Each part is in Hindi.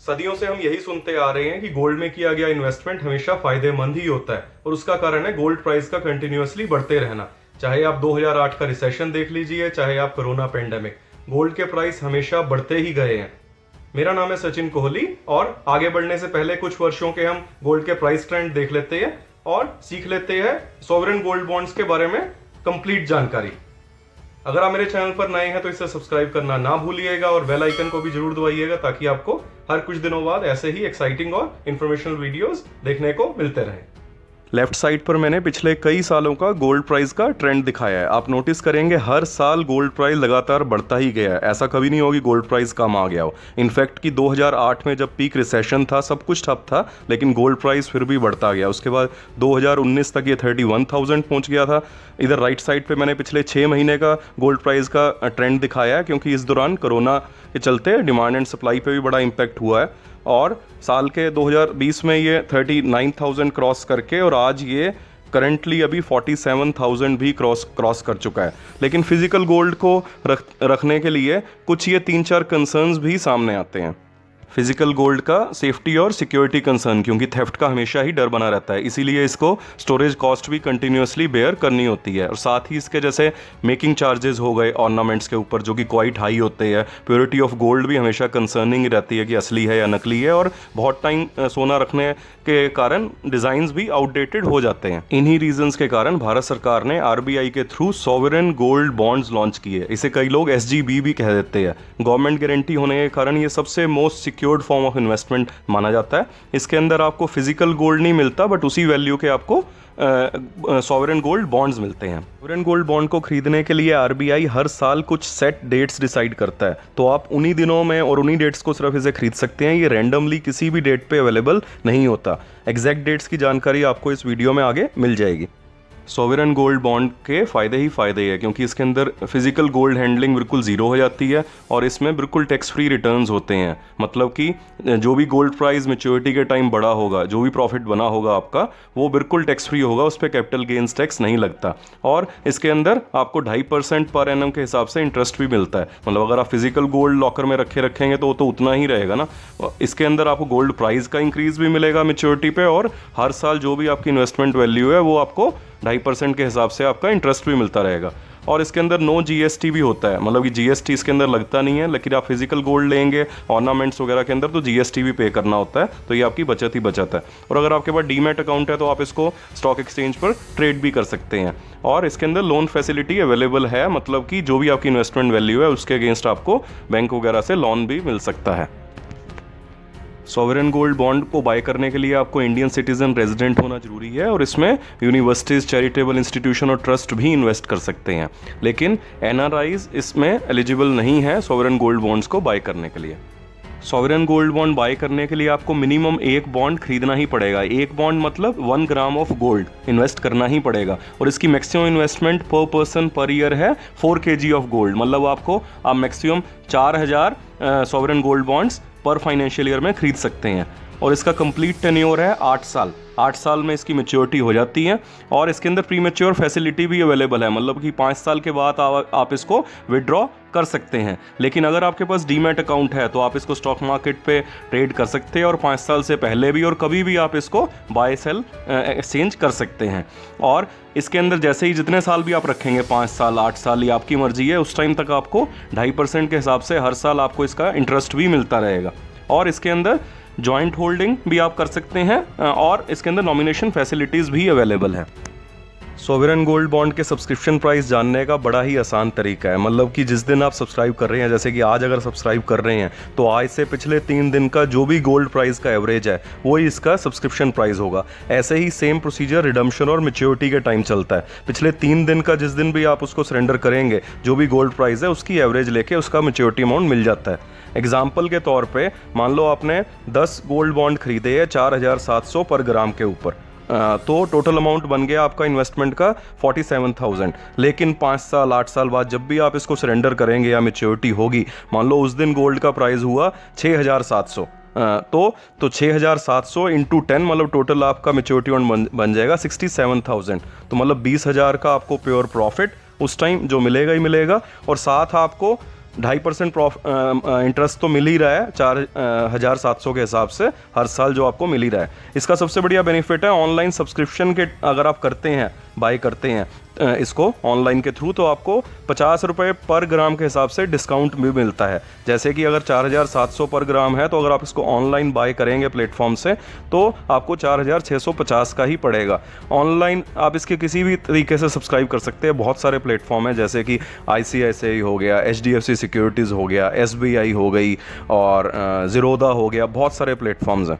सदियों से हम यही सुनते आ रहे हैं कि गोल्ड में किया गया इन्वेस्टमेंट हमेशा फायदेमंद ही होता है और उसका कारण है गोल्ड प्राइस का कंटिन्यूअसली बढ़ते रहना। चाहे आप 2008 का रिसेशन देख लीजिए, चाहे आप कोरोना पेंडेमिक, गोल्ड के प्राइस हमेशा बढ़ते ही गए हैं। मेरा नाम है सचिन कोहली और आगे बढ़ने से पहले कुछ वर्षों के हम गोल्ड के प्राइस ट्रेंड देख लेते हैं और सीख लेते हैं सॉवरेन गोल्ड बॉन्ड्स के बारे में कंप्लीट जानकारी। अगर आप मेरे चैनल पर नए हैं तो इसे सब्सक्राइब करना ना भूलिएगा और बेल आइकन को भी जरूर दबाइएगा ताकि आपको हर कुछ दिनों बाद ऐसे ही एक्साइटिंग और इन्फॉर्मेशनल वीडियोस देखने को मिलते रहें। लेफ्ट साइड पर मैंने पिछले कई सालों का गोल्ड प्राइस का ट्रेंड दिखाया है। आप नोटिस करेंगे हर साल गोल्ड प्राइस लगातार बढ़ता ही गया है। ऐसा कभी नहीं होगी गोल्ड प्राइस कम आ गया हो। इनफैक्ट कि 2008 में जब पीक रिसेशन था, सब कुछ ठप था, लेकिन गोल्ड प्राइस फिर भी बढ़ता गया। उसके बाद 2019 तक ये 31,000 पहुंच गया था। इधर राइट साइड पे मैंने पिछले 6 महीने का गोल्ड प्राइस का ट्रेंड दिखाया है, क्योंकि इस दौरान कोरोना के चलते डिमांड एंड सप्लाई पे भी बड़ा इम्पैक्ट हुआ है। और साल के 2020 में ये 39,000 क्रॉस करके और आज ये करंटली अभी 47,000 भी क्रॉस कर चुका है। लेकिन फिजिकल गोल्ड को रखने के लिए कुछ ये 3-4 कंसर्न्स भी सामने आते हैं। फिजिकल गोल्ड का सेफ्टी और सिक्योरिटी कंसर्न, क्योंकि थेफ्ट का हमेशा ही डर बना रहता है, इसीलिए इसको स्टोरेज कॉस्ट भी कंटिन्यूअसली बेयर करनी होती है। और साथ ही इसके जैसे मेकिंग चार्जेस हो गए ऑर्नामेंट्स के ऊपर, जो कि क्वाइट हाई होते हैं। प्योरिटी ऑफ गोल्ड भी हमेशा कंसर्निंग रहती है कि असली है या नकली है। और बहुत टाइम सोना रखने के कारण डिज़ाइंस भी आउटडेटेड हो जाते हैं। इन्हीं रीजंस के कारण भारत सरकार ने आरबीआई के through sovereign gold bonds launch किए। इसे कई लोग एसजीबी भी कह देते हैं। गवर्नमेंट गारंटी होने के कारण ये सबसे most secured form of investment माना जाता है। इसके अंदर आपको फिजिकल गोल्ड नहीं मिलता, बट उसी वैल्यू के आपको सॉवरेन गोल्ड बॉन्ड्स मिलते हैं। सॉवरेन गोल्ड बॉन्ड को खरीदने के लिए आरबीआई हर साल कुछ सेट डेट्स डिसाइड करता है, तो आप उन्हीं दिनों में और उन्हीं डेट्स को सिर्फ इसे खरीद सकते हैं। ये रैंडमली किसी भी डेट पे अवेलेबल नहीं होता। एग्जैक्ट डेट्स की जानकारी आपको इस वीडियो में आगे मिल जाएगी। सॉवरेन गोल्ड बॉन्ड के फ़ायदे ही फ़ायदे हैं, क्योंकि इसके अंदर फिजिकल गोल्ड हैंडलिंग बिल्कुल ज़ीरो हो जाती है और इसमें बिल्कुल टैक्स फ्री रिटर्न्स होते हैं। मतलब कि जो भी गोल्ड प्राइस मैच्योरिटी के टाइम बड़ा होगा, जो भी प्रॉफिट बना होगा आपका, वो बिल्कुल टैक्स फ्री होगा, उस पर कैपिटल गेन्स टैक्स नहीं लगता। और इसके अंदर आपको 2.5% पर एनम के हिसाब से इंटरेस्ट भी मिलता है। मतलब अगर आप फिजिकल गोल्ड लॉकर में रखेंगे तो वो तो उतना ही रहेगा ना। इसके अंदर आपको गोल्ड प्राइस का इंक्रीज़ भी मिलेगा मैच्योरिटी पे, और हर साल जो भी आपकी इन्वेस्टमेंट वैल्यू है वो आपको 2.5% के हिसाब से आपका इंटरेस्ट भी मिलता रहेगा। और इसके अंदर नो जीएसटी भी होता है, मतलब कि जीएसटी इसके अंदर लगता नहीं है। लेकिन आप फिजिकल गोल्ड लेंगे ऑर्नामेंट्स वगैरह के अंदर तो जीएसटी भी पे करना होता है, तो ये आपकी बचत ही बचत है। और अगर आपके पास डीमैट अकाउंट है तो आप इसको स्टॉक एक्सचेंज पर ट्रेड भी कर सकते हैं। और इसके अंदर लोन फैसिलिटी अवेलेबल है, मतलब कि जो भी आपकी इन्वेस्टमेंट वैल्यू है उसके अगेंस्ट आपको बैंक वगैरह से लोन भी मिल सकता है। सॉवरेन गोल्ड बॉन्ड को बाय करने के लिए आपको इंडियन सिटीजन रेजिडेंट होना जरूरी है, और इसमें यूनिवर्सिटीज़, चैरिटेबल इंस्टीट्यूशन और ट्रस्ट भी इन्वेस्ट कर सकते हैं। लेकिन एनआरआईज इसमें एलिजिबल नहीं है सॉवरेन गोल्ड बॉन्ड्स को बाय करने के लिए। सॉवरेन गोल्ड बॉन्ड बाय करने के लिए आपको मिनिमम 1 बॉन्ड खरीदना ही पड़ेगा। 1 बॉन्ड मतलब 1 ग्राम ऑफ गोल्ड इन्वेस्ट करना ही पड़ेगा। और इसकी मैक्सिमम इन्वेस्टमेंट पर पर्सन पर ईयर है 4 kg ऑफ गोल्ड। मतलब आप मैक्सिमम 4,000 सॉवरेन गोल्ड बॉन्ड्स पर फाइनेंशियल ईयर में खरीद सकते हैं। और इसका कंप्लीट टेन्योर है 8 साल। 8 साल में इसकी मैच्योरिटी हो जाती है। और इसके अंदर प्री मैच्योर फैसिलिटी भी अवेलेबल है, मतलब कि 5 साल के बाद आप इसको विड्रॉ कर सकते हैं। लेकिन अगर आपके पास डीमैट अकाउंट है तो आप इसको स्टॉक मार्केट पे ट्रेड कर सकते हैं, और 5 साल से पहले भी और कभी भी आप इसको बाय सेल एक्सचेंज कर सकते हैं। और इसके अंदर जैसे ही जितने साल भी आप रखेंगे, 5 साल 8 साल, ये आपकी मर्जी है, उस टाइम तक आपको 2.5% के हिसाब से हर साल आपको इसका इंटरेस्ट भी मिलता रहेगा। और इसके अंदर जॉइंट होल्डिंग भी आप कर सकते हैं, और इसके अंदर नॉमिनेशन फैसिलिटीज़ भी अवेलेबल है। सॉवरेन गोल्ड बॉन्ड के सब्सक्रिप्शन प्राइस जानने का बड़ा ही आसान तरीका है। मतलब कि जिस दिन आप सब्सक्राइब कर रहे हैं, जैसे कि आज अगर सब्सक्राइब कर रहे हैं तो आज से पिछले 3 दिन का जो भी गोल्ड प्राइस का एवरेज है वही इसका सब्सक्रिप्शन प्राइस होगा। ऐसे ही सेम प्रोसीजर रिडम्पशन और मैच्योरिटी के टाइम चलता है। पिछले 3 दिन का जिस दिन भी आप उसको सरेंडर करेंगे, जो भी गोल्ड प्राइस है उसकी एवरेज लेके उसका मैच्योरिटी अमाउंट मिल जाता है। एग्जाम्पल के तौर पे मान लो आपने 10 गोल्ड बॉन्ड खरीदे हैं 4,700 पर ग्राम के ऊपर, तो टोटल अमाउंट बन गया आपका इन्वेस्टमेंट का 47,000। लेकिन 5 साल 8 साल बाद जब भी आप इसको सरेंडर करेंगे या मैच्योरिटी होगी, मान लो उस दिन गोल्ड का प्राइस हुआ 6,700, तो 6,700 इंटू 10, मतलब टोटल आपका मैच्योरिटी बन जाएगा 67,000। तो मतलब 20,000 का आपको प्योर प्रॉफिट उस टाइम जो मिलेगा ही मिलेगा। और साथ आपको 2.5% इंटरेस्ट तो मिल ही रहा है 4,700 के हिसाब से हर साल जो आपको मिल ही रहा है। इसका सबसे बढ़िया बेनिफिट है ऑनलाइन सब्सक्रिप्शन के, अगर आप करते हैं, बाय करते हैं इसको ऑनलाइन के थ्रू, तो आपको 50 रुपये पर ग्राम के हिसाब से डिस्काउंट भी मिलता है। जैसे कि अगर 4,700 पर ग्राम है, तो अगर आप इसको ऑनलाइन बाय करेंगे प्लेटफॉर्म से तो आपको 4,650 का ही पड़ेगा। ऑनलाइन आप इसके किसी भी तरीके से सब्सक्राइब कर सकते हैं। बहुत सारे प्लेटफॉर्म हैं, जैसे कि ICICI हो गया, HDFC सिक्योरिटीज़ हो गया, SBI हो गई और ज़ीरोधा हो गया, बहुत सारे प्लेटफॉर्म्स हैं।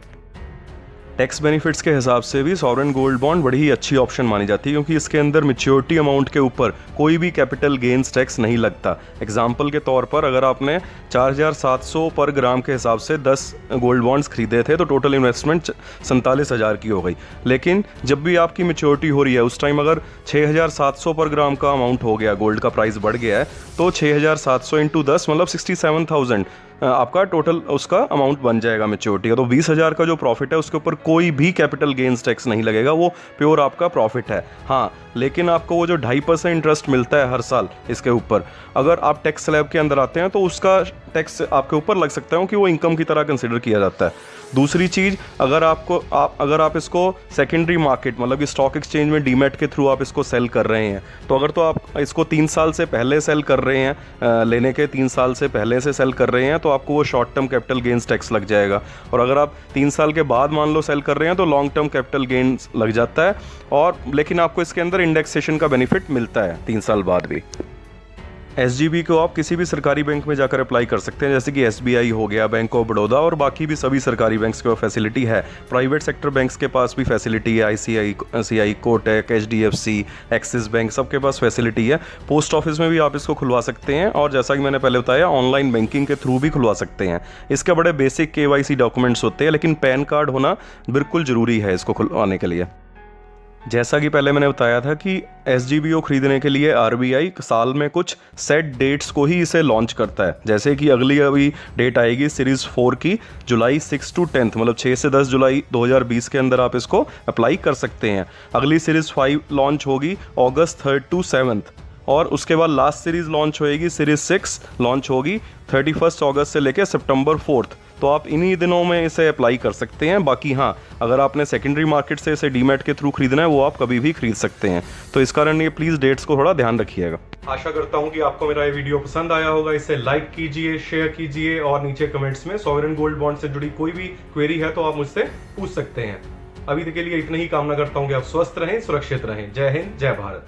टैक्स बेनिफिट्स के हिसाब से भी सॉवरेन गोल्ड बॉन्ड बड़ी ही अच्छी ऑप्शन मानी जाती है, क्योंकि इसके अंदर मैच्योरिटी अमाउंट के ऊपर कोई भी कैपिटल गेन्स टैक्स नहीं लगता। एग्जांपल के तौर पर अगर आपने 4,700 पर ग्राम के हिसाब से 10 गोल्ड बॉन्ड्स खरीदे थे, तो टोटल इन्वेस्टमेंट 47,000 की हो गई। लेकिन जब भी आपकी मैच्योरिटी हो रही है उस टाइम अगर 6,700 पर ग्राम का अमाउंट हो गया, गोल्ड का प्राइस बढ़ गया है, तो 6,700 इंटू 10 मतलब 67,000 आपका टोटल उसका अमाउंट बन जाएगा मैच्योरिटी का। तो 20,000 का जो प्रॉफिट है उसके ऊपर कोई भी कैपिटल गेन्स टैक्स नहीं लगेगा, वो प्योर आपका प्रॉफिट है। हाँ, लेकिन आपको वो जो 2.5% इंटरेस्ट मिलता है हर साल इसके ऊपर, अगर आप टैक्स स्लैब के अंदर आते हैं तो उसका टैक्स आपके ऊपर लग सकता है, कि वो इनकम की तरह कंसिडर किया जाता है। दूसरी चीज़, अगर आप इसको सेकेंडरी मार्केट मतलब कि स्टॉक एक्सचेंज में डीमैट के थ्रू आप इसको सेल कर रहे हैं, तो अगर तो आप इसको 3 साल से पहले सेल कर रहे हैं, लेने के 3 साल से पहले से सेल कर रहे हैं, तो आपको वो short term capital gains tax लग जाएगा। और अगर आप 3 साल के बाद मान लो सेल कर रहे हैं, तो लॉन्ग टर्म कैपिटल गेन्स लग जाता है। और लेकिन आपको इसके अंदर इंडेक्सेशन का बेनिफिट मिलता है 3 साल बाद भी। SGB को आप किसी भी सरकारी बैंक में जाकर अप्लाई कर सकते हैं, जैसे कि SBI हो गया, बैंक ऑफ बड़ौदा और बाकी भी सभी सरकारी बैंक्स के पास फैसिलिटी है। प्राइवेट सेक्टर बैंक्स के पास भी फैसिलिटी है, ICICI, Kotak, HDFC, axis bank, सबके पास फैसिलिटी है। पोस्ट ऑफिस में भी आप इसको खुलवा सकते हैं, और जैसा कि मैंने पहले बताया ऑनलाइन बैंकिंग के थ्रू भी खुलवा सकते हैं। इसके बड़े बेसिक KYC डॉक्यूमेंट्स होते हैं, लेकिन पैन कार्ड होना बिल्कुल ज़रूरी है इसको खुलवाने के लिए। जैसा कि पहले मैंने बताया था कि SGBO खरीदने के लिए RBI साल में कुछ सेट डेट्स को ही इसे लॉन्च करता है। जैसे कि अभी डेट आएगी सीरीज़ 4 की, जुलाई 6 to 10 मतलब 6 से 10 जुलाई 2020 के अंदर आप इसको अप्लाई कर सकते हैं। अगली सीरीज़ 5 लॉन्च होगी अगस्त 3 to 7, और उसके बाद लास्ट सीरीज़ लॉन्च होएगी, सीरीज़ 6 लॉन्च होगी 31 अगस्त से लेकर सितंबर 4। तो आप इन्हीं दिनों में इसे अप्लाई कर सकते हैं। बाकी हाँ, अगर आपने सेकेंडरी मार्केट से इसे डीमैट के थ्रू खरीदना है, वो आप कभी भी खरीद सकते हैं। तो इस कारण ये प्लीज़ डेट्स को थोड़ा ध्यान रखिएगा। आशा करता हूँ कि आपको मेरा ये वीडियो पसंद आया होगा। इसे लाइक कीजिए, शेयर कीजिए, और नीचे कमेंट्स में सॉवरेन गोल्ड बॉन्ड से जुड़ी कोई भी क्वेरी है तो आप मुझसे पूछ सकते हैं। अभी तक के लिए इतना ही कामना करता हूँ कि आप स्वस्थ रहें, सुरक्षित रहें। जय हिंद, जय भारत।